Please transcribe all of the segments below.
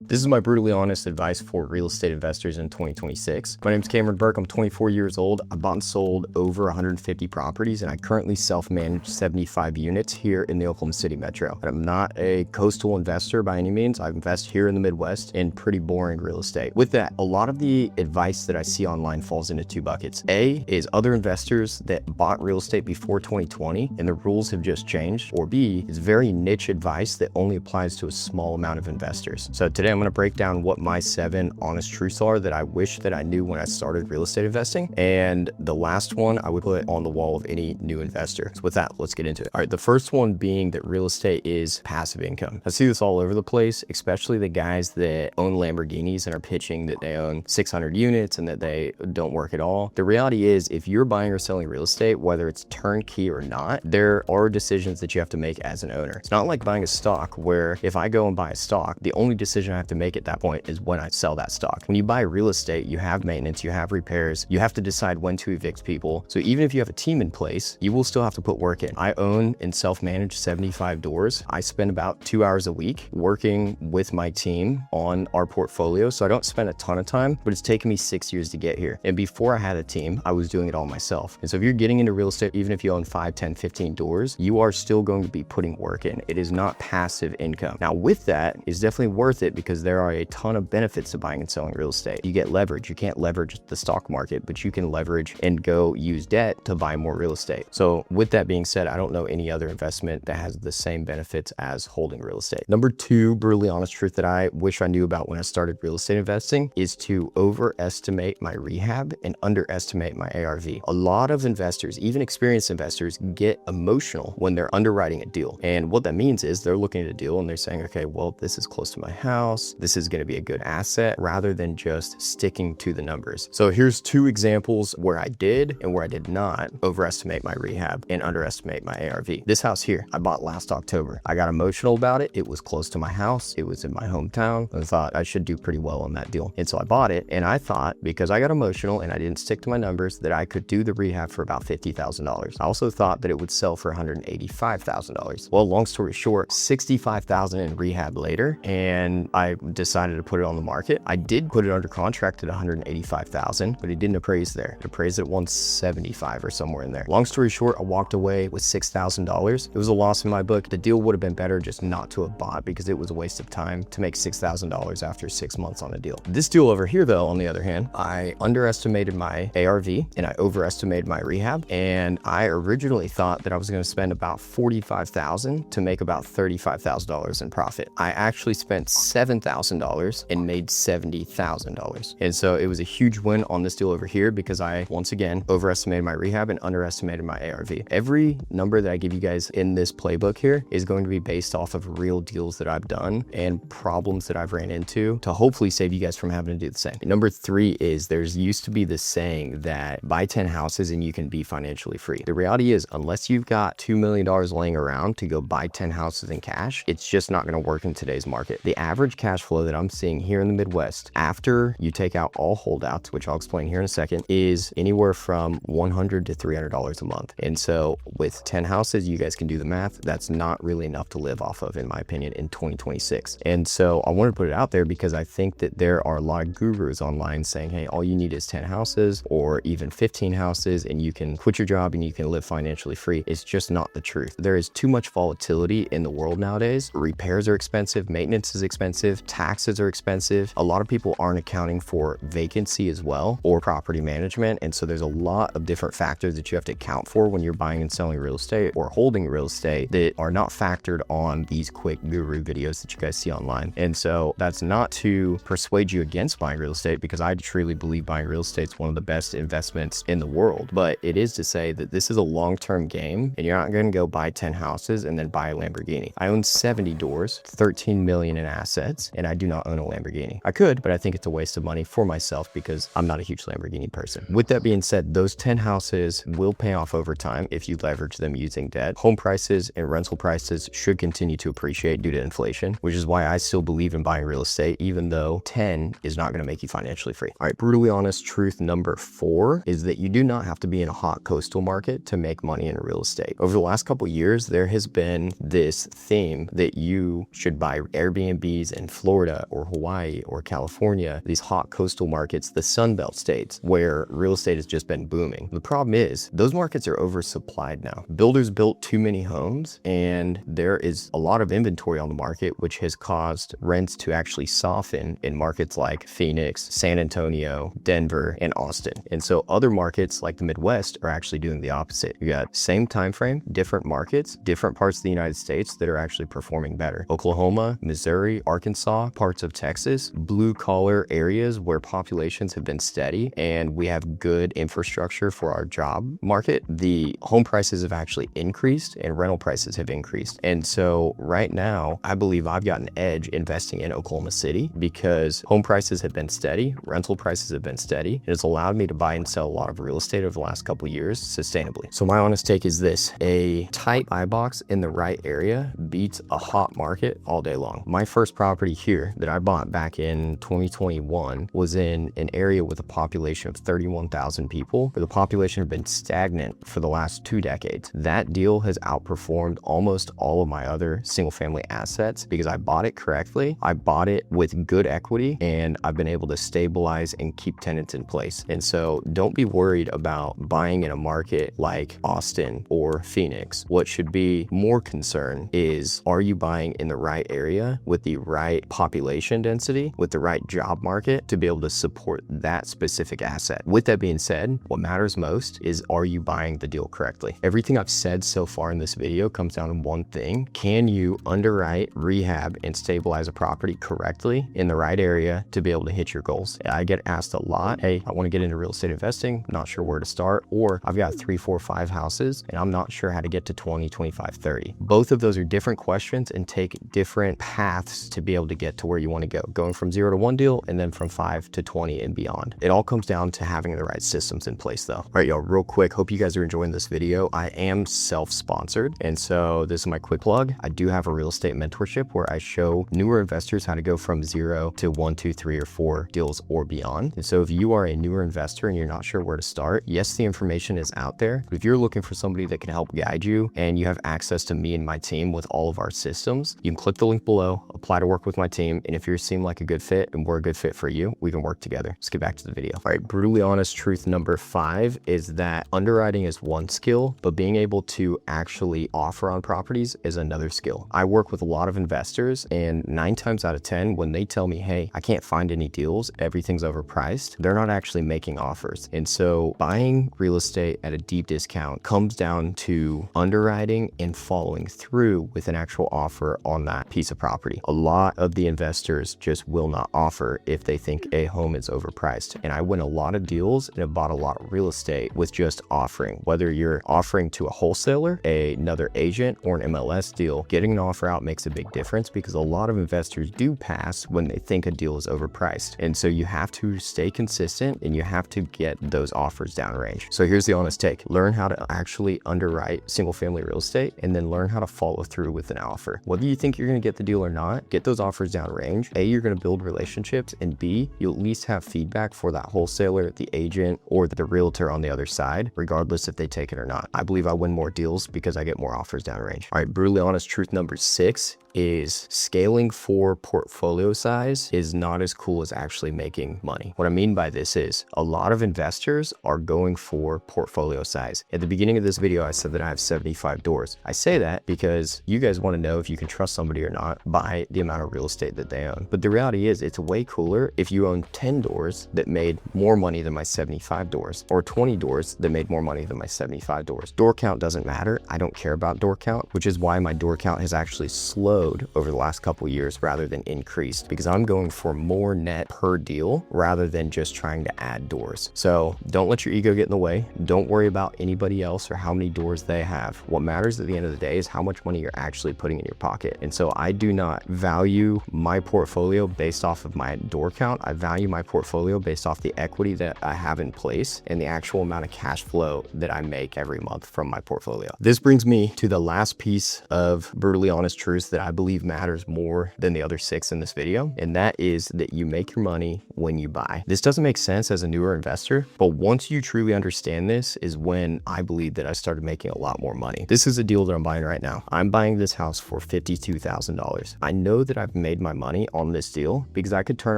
This is my brutally honest advice for real estate investors in 2026. My name is Burke. I'm 24 years old. I bought and sold over 150 properties, and I currently self-manage 75 units here in the Oklahoma City metro. I'm not a coastal investor by any means. I invest here in the Midwest in pretty boring real estate. With that, a lot of the advice that I see online falls into two buckets. A is other investors that bought real estate before 2020 and the rules have just changed. Or B is very niche advice that only applies to a small amount of investors. So today I'm going to break down what my 7 honest truths are that I wish that I knew when I started real estate investing. And the last one I would put on the wall of any new investor. So with that, let's get into it. All right, the first one being that real estate is passive income. I see this all over the place, especially the guys that own Lamborghinis and are pitching that they own 600 units and that they don't work at all. The reality is, if you're buying or selling real estate, whether it's turnkey or not, there are decisions that you have to make as an owner. It's not like buying a stock where if I go and buy a stock, the only decision I have to make at that point is when I sell that stock. When you buy real estate, you have maintenance, you have repairs, you have to decide when to evict people. So even if you have a team in place, you will still have to put work in. I own and self-manage 75 doors. I spend about 2 hours a week working with my team on our portfolio. So I don't spend a ton of time, but it's taken me 6 years to get here. And before I had a team, I was doing it all myself. And so if you're getting into real estate, even if you own 5, 10, 15 doors, you are still going to be putting work in. It is not passive income. Now with that, it's definitely worth it because there are a ton of benefits to buying and selling real estate. You get leverage. You can't leverage the stock market, but you can leverage and go use debt to buy more real estate. So with that being said, I don't know any other investment that has the same benefits as holding real estate. Number 2, brutally honest truth that I wish I knew about when I started real estate investing is to overestimate my rehab and underestimate my ARV. A lot of investors, even experienced investors, get emotional when they're underwriting a deal. And what that means is they're looking at a deal and they're saying, okay, well, this is close to my house. This is going to be a good asset, rather than just sticking to the numbers. So here's 2 examples where I did and where I did not overestimate my rehab and underestimate my ARV. This house here, I bought last October. I got emotional about it. It was close to my house. It was in my hometown. I thought I should do pretty well on that deal. And so I bought it, and I thought because I got emotional and I didn't stick to my numbers that I could do the rehab for about $50,000. I also thought that it would sell for $185,000. Well, long story short, $65,000 in rehab later, and I decided to put it on the market. I did put it under contract at $185,000, but it didn't appraise there. It appraised at $175 or somewhere in there. Long story short, I walked away with $6,000. It was a loss in my book. The deal would have been better just not to have bought because it was a waste of time to make $6,000 after 6 months on a deal. This deal over here though, on the other hand, I underestimated my ARV and I overestimated my rehab. And I originally thought that I was going to spend about $45,000 to make about $35,000 in profit. I actually spent $7,000 and made $70,000. And so it was a huge win on this deal over here because I, once again, overestimated my rehab and underestimated my ARV. Every number that I give you guys in this playbook here is going to be based off of real deals that I've done and problems that I've ran into to hopefully save you guys from having to do the same. Number 3 is there's used to be this saying that buy 10 houses and you can be financially free. The reality is, unless you've got $2 million laying around to go buy 10 houses in cash, it's just not going to work in today's market. The average cash flow that I'm seeing here in the Midwest, after you take out all holdouts, which I'll explain here in a second, is anywhere from $100 to $300 a month. And so with 10 houses, you guys can do the math. That's not really enough to live off of, in my opinion, in 2026. And so I wanted to put it out there because I think that there are a lot of gurus online saying, hey, all you need is 10 houses or even 15 houses and you can quit your job and you can live financially free. It's just not the truth. There is too much volatility in the world nowadays. Repairs are expensive, maintenance is expensive, taxes are expensive. A lot of people aren't accounting for vacancy as well or property management. And so there's a lot of different factors that you have to account for when you're buying and selling real estate or holding real estate that are not factored on these quick guru videos that you guys see online. And so that's not to persuade you against buying real estate because I truly believe buying real estate is one of the best investments in the world. But it is to say that this is a long-term game and you're not going to go buy 10 houses and then buy a Lamborghini. I own 70 doors, 13 million in assets, and I do not own a Lamborghini. I could, but I think it's a waste of money for myself because I'm not a huge Lamborghini person. With that being said, those 10 houses will pay off over time if you leverage them using debt. Home prices and rental prices should continue to appreciate due to inflation, which is why I still believe in buying real estate, even though 10 is not going to make you financially free. All right, brutally honest truth number 4 is that you do not have to be in a hot coastal market to make money in real estate. Over the last couple years, there has been this theme that you should buy Airbnbs and Florida or Hawaii or California, these hot coastal markets, the Sun Belt states, where real estate has just been booming. The problem is those markets are oversupplied now. Builders built too many homes, and there is a lot of inventory on the market, which has caused rents to actually soften in markets like Phoenix, San Antonio, Denver, and Austin. And so other markets like the Midwest are actually doing the opposite. You got same time frame, different markets, different parts of the United States that are actually performing better. Oklahoma, Missouri, Arkansas, parts of Texas, blue collar areas where populations have been steady and we have good infrastructure for our job market. The home prices have actually increased and rental prices have increased. And so right now, I believe I've got an edge investing in Oklahoma City because home prices have been steady, rental prices have been steady, and it's allowed me to buy and sell a lot of real estate over the last couple of years sustainably. So my honest take is this: a tight buy box in the right area beats a hot market all day long. My first property here that I bought back in 2021 was in an area with a population of 31,000 people, where the population had been stagnant for the last 2 decades. That deal has outperformed almost all of my other single family assets because I bought it correctly. I bought it with good equity and I've been able to stabilize and keep tenants in place. And so don't be worried about buying in a market like Austin or Phoenix. What should be more concern is, are you buying in the right area with the right population density, with the right job market to be able to support that specific asset? With that being said, what matters most is, are you buying the deal correctly? Everything I've said so far in this video comes down to one thing: can you underwrite, rehab, and stabilize a property correctly in the right area to be able to hit your goals? I get asked a lot, hey, I want to get into real estate investing, not sure where to start, or I've got 3, 4, 5 houses and I'm not sure how to get to 20, 25, 30. Both of those are different questions and take different paths to be able to get to where you want to go, going from 0 to 1 deal and then from 5 to 20 and beyond. It all comes down to having the right systems in place though. All right, y'all, real quick, hope you guys are enjoying this video. I am self-sponsored, and so this is my quick plug. I do have a real estate mentorship where I show newer investors how to go from 0 to 1, 2, 3, or 4 deals or beyond. And so if you are a newer investor and you're not sure where to start, yes, the information is out there, but if you're looking for somebody that can help guide you and you have access to me and my team with all of our systems, you can click the link below, apply to work with my team, and if you seem like a good fit and we're a good fit for you, we can work together. Let's get back to the video. All right, brutally honest truth number 5 is that underwriting is one skill, but being able to actually offer on properties is another skill. I work with a lot of investors, and 9 times out of 10, when they tell me, hey, I can't find any deals, everything's overpriced, they're not actually making offers. And so buying real estate at a deep discount comes down to underwriting and following through with an actual offer on that piece of property. A lot of the investors just will not offer if they think a home is overpriced. And I win a lot of deals and have bought a lot of real estate with just offering. Whether you're offering to a wholesaler, another agent, or an MLS deal, getting an offer out makes a big difference because a lot of investors do pass when they think a deal is overpriced. And so you have to stay consistent and you have to get those offers downrange. So here's the honest take: learn how to actually underwrite single family real estate and then learn how to follow through with an offer. Whether you think you're going to get the deal or not, get those offers downrange. A, you're going to build relationships, and B, you'll at least have feedback for that wholesaler, the agent, or the realtor on the other side, regardless if they take it or not. I believe I win more deals because I get more offers downrange. All right, brutally honest truth number 6 is scaling for portfolio size is not as cool as actually making money. What I mean by this is a lot of investors are going for portfolio size. At the beginning of this video, I said that I have 75 doors. I say that because you guys want to know if you can trust somebody or not by the amount of real estate that they own. But the reality is it's way cooler if you own 10 doors that made more money than my 75 doors, or 20 doors that made more money than my 75 doors. Door count doesn't matter. I don't care about door count, which is why my door count has actually slowed over the last couple years rather than increased, because I'm going for more net per deal rather than just trying to add doors. So don't let your ego get in the way. Don't worry about anybody else or how many doors they have. What matters at the end of the day is how much money you're actually putting in your pocket. And so I do not value my portfolio based off of my door count. I value my portfolio based off the equity that I have in place and the actual amount of cash flow that I make every month from my portfolio. This brings me to the last piece of brutally honest truths that I believe matters more than the other 6 in this video, and that is that you make your money when you buy. This doesn't make sense as a newer investor, but once you truly understand this is when I believe that I started making a lot more money. This is a deal that I'm buying right now. I'm buying this house for $52,000. I know that I've made my money on this deal because I could turn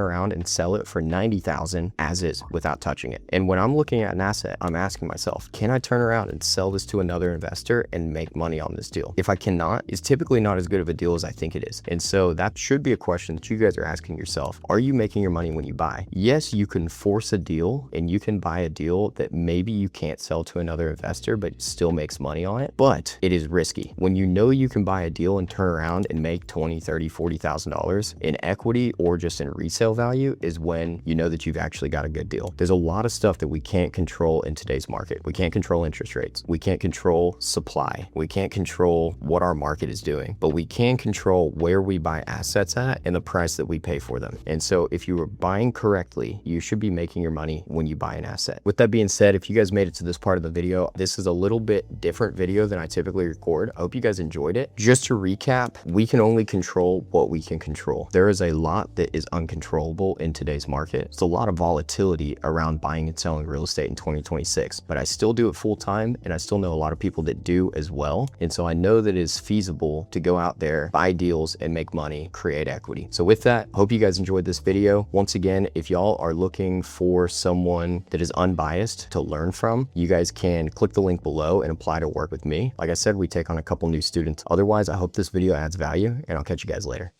around and sell it for $90,000 as is without touching it. And when I'm looking at an asset, I'm asking myself, can I turn around and sell this to another investor and make money on this deal? If I cannot, it's typically not as good of a deal as I think it is. And so that should be a question that you guys are asking yourself. Are you making your money when you buy? Yes, you can force a deal and you can buy a deal that maybe you can't sell to another investor, but still makes money on it, but it is risky. When you know you can buy a deal and turn around and make $20,000, $30,000, $40,000 in equity or just in resale value is when you know that you've actually got a good deal. There's a lot of stuff that we can't control in today's market. We can't control interest rates. We can't control supply. We can't control what our market is doing, but we can control where we buy assets at and the price that we pay for them. And so if you are buying correctly, you should be making your money when you buy an asset. With that being said, if you guys made it to this part of the video, this is a little bit different video than I typically record. I hope you guys enjoyed it. Just to recap, we can only control what we can control. There is a lot that is uncontrollable in today's market. It's a lot of volatility around buying and selling real estate in 2026, but I still do it full time and I still know a lot of people that do as well. And so I know that it is feasible to go out there, buy deals and make money, create equity. So with that, I hope you guys enjoyed this video. Once again, if y'all are looking for someone that is unbiased to learn from, you guys can click the link below and apply to work with me. Like I said, we take on a couple new students. Otherwise, I hope this video adds value and I'll catch you guys later.